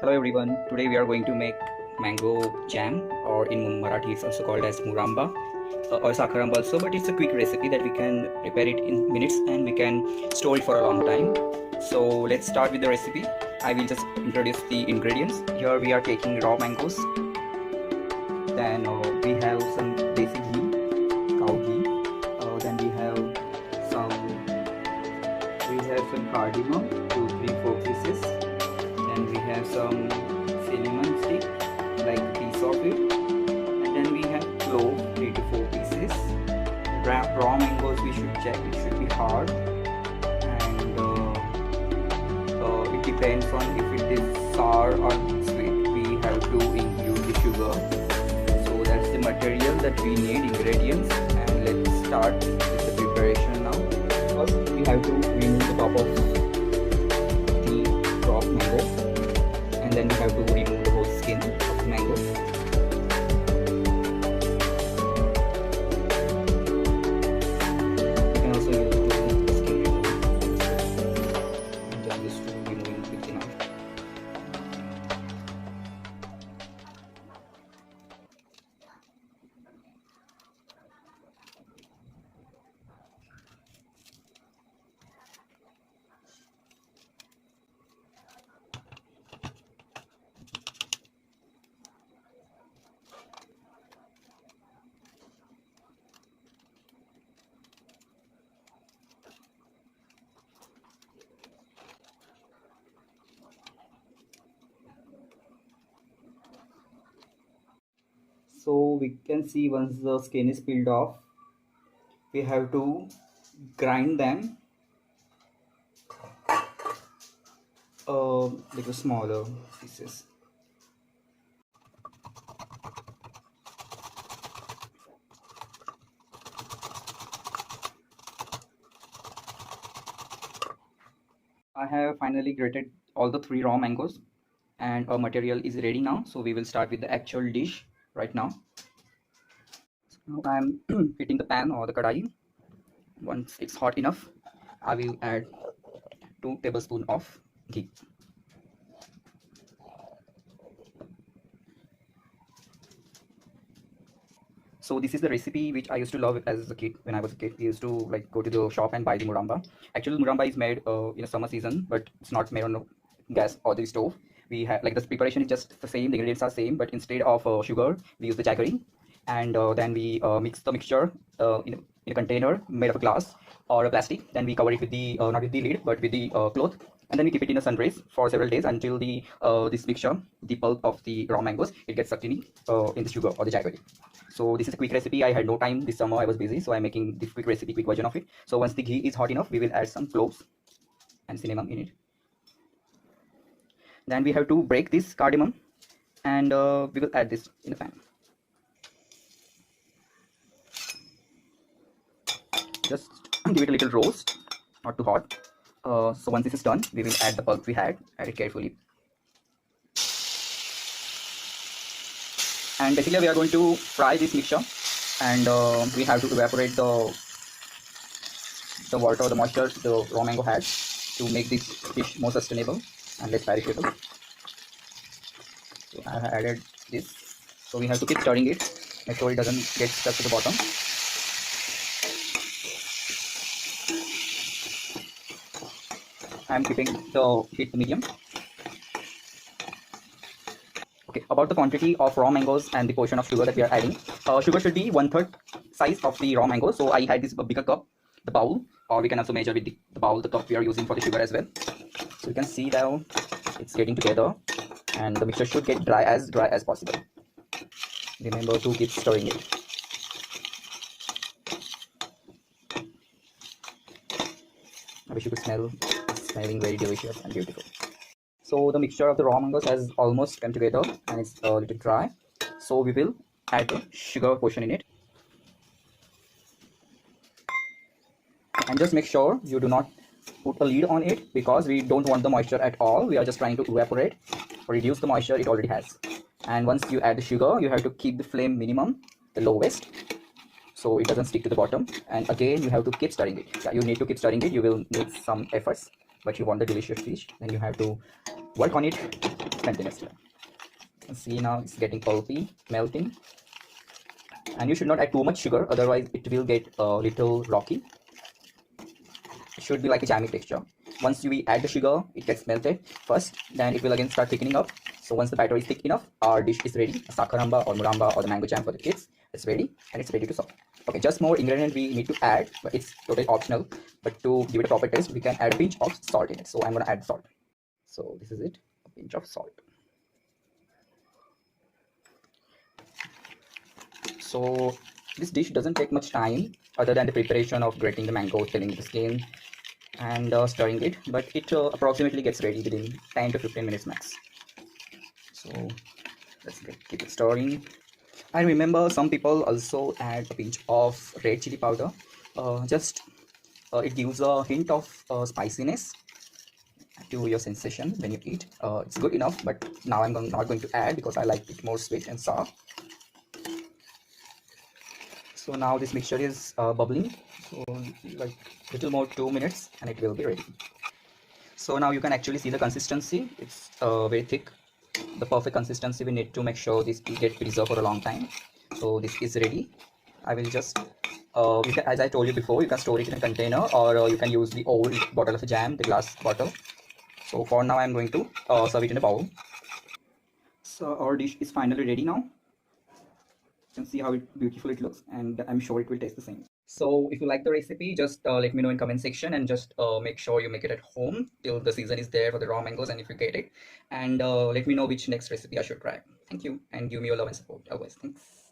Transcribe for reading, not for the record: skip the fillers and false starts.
Hello everyone, today we are going to make mango jam, or in Marathi it's also called as Muramba or Sakharamba also, but it's a quick recipe that we can prepare it in minutes and we can store it for a long time. So let's start with the recipe. I will just introduce the ingredients. Here we are taking raw mangoes, then we have some desi ghee, cow ghee, then we have some cardamom, 2, 3, 4 pieces. Then we have some cinnamon stick, like a piece of it, and then we have clove, 3 to 4 pieces. Raw mangoes, we should check, it should be hard, and it depends on if it is sour or sweet. We have to include the sugar. So that's the material that we need, ingredients, and let's start with the preparation now. First we have to remove the top of the raw mango, and then we have to remove the whole skin of the mango. You can also use the skin remover. I'm just used to removing it with the knife. So we can see once the skin is peeled off, we have to grind them like smaller pieces. I have finally grated all the 3 raw mangoes, and our material is ready now. So we will start with the actual dish right now. So now I am heating the pan or the kadai. Once it's hot enough, I will add 2 tablespoons of ghee. So this is the recipe which I used to love as a kid. When I was a kid, we used to like go to the shop and buy the Muramba. Actually, Muramba is made in a summer season, but it's not made on gas or the stove. We have like the preparation is just the same, the ingredients are same, but instead of sugar, we use the jaggery, and then we mix the mixture in a container made of glass or a plastic. Then we cover it with the not with the lid, but with the cloth, and then we keep it in a sun rays for several days until the this mixture, the pulp of the raw mangoes, it gets sucked in the sugar or the jaggery. So this is a quick recipe. I had no time this summer, I was busy, so I'm making this quick recipe, quick version of it. So once the ghee is hot enough, we will add some cloves and cinnamon in it. Then we have to break this cardamom, and we will add this in the pan. Just give it a little roast, not too hot. So once this is done, we will add the pulp we had, add it carefully. And basically we are going to fry this mixture, and we have to evaporate the water, the moisture the raw mango has, to make this dish more sustainable and less perishable. So I have added this. So we have to keep stirring it, make sure it doesn't get stuck to the bottom. I am keeping the heat to medium. Okay, about the quantity of raw mangoes and the portion of sugar that we are adding. Sugar should be 1/3 size of the raw mango. So I had this bigger cup, the bowl, or we can also measure with the bowl, the cup we are using for the sugar as well. So you can see now it's getting together, and the mixture should get dry as possible. Remember to keep stirring it. I wish you could smell. It's smelling very delicious and beautiful. So the mixture of the raw mangoes has almost come together, and it's a little dry. So we will add the sugar portion in it. And just make sure you do not put a lid on it, because we don't want the moisture at all. We are just trying to evaporate or reduce the moisture it already has. And once you add the sugar, you have to keep the flame minimum, the lowest, so it doesn't stick to the bottom. And again, you have to keep stirring it. Yeah, you need to keep stirring it. You will need some efforts, but you want the delicious dish, then you have to work on it continuously. See, now it's getting pulpy, melting. And you should not add too much sugar, otherwise it will get a little rocky. It should be like a jammy texture. Once we add the sugar, it gets melted first, then it will again start thickening up. So once the batter is thick enough, our dish is ready. A Sakharamba or Muramba or the mango jam for the kids. It's ready and it's ready to serve. Okay, just more ingredient we need to add, but it's totally optional. But to give it a proper taste, we can add a pinch of salt in it. So I'm gonna add salt. So this is it, a pinch of salt. So this dish doesn't take much time other than the preparation of grating the mango, peeling the skin, and stirring it, but it approximately gets ready within 10 to 15 minutes max. So let's keep it stirring. I remember some people also add a pinch of red chili powder. Just it gives a hint of spiciness to your sensation when you eat. It's good enough, but now I'm not going to add because I like it more sweet and sour. So now this mixture is bubbling, so like little more 2 minutes and it will be ready. So now you can actually see the consistency. It's very thick, the perfect consistency we need to make sure this get preserved for a long time. So this is ready. I will just you can, as I told you before, you can store it in a container, or you can use the old bottle of jam, the glass bottle. So for now I'm going to serve it in a bowl. So our dish is finally ready now. You can see how beautiful it looks, and I'm sure it will taste the same. So if you like the recipe, just let me know in comment section, and just make sure you make it at home till the season is there for the raw mangoes, and if you get it, and let me know which next recipe I should try. Thank you, and give me your love and support always. Thanks.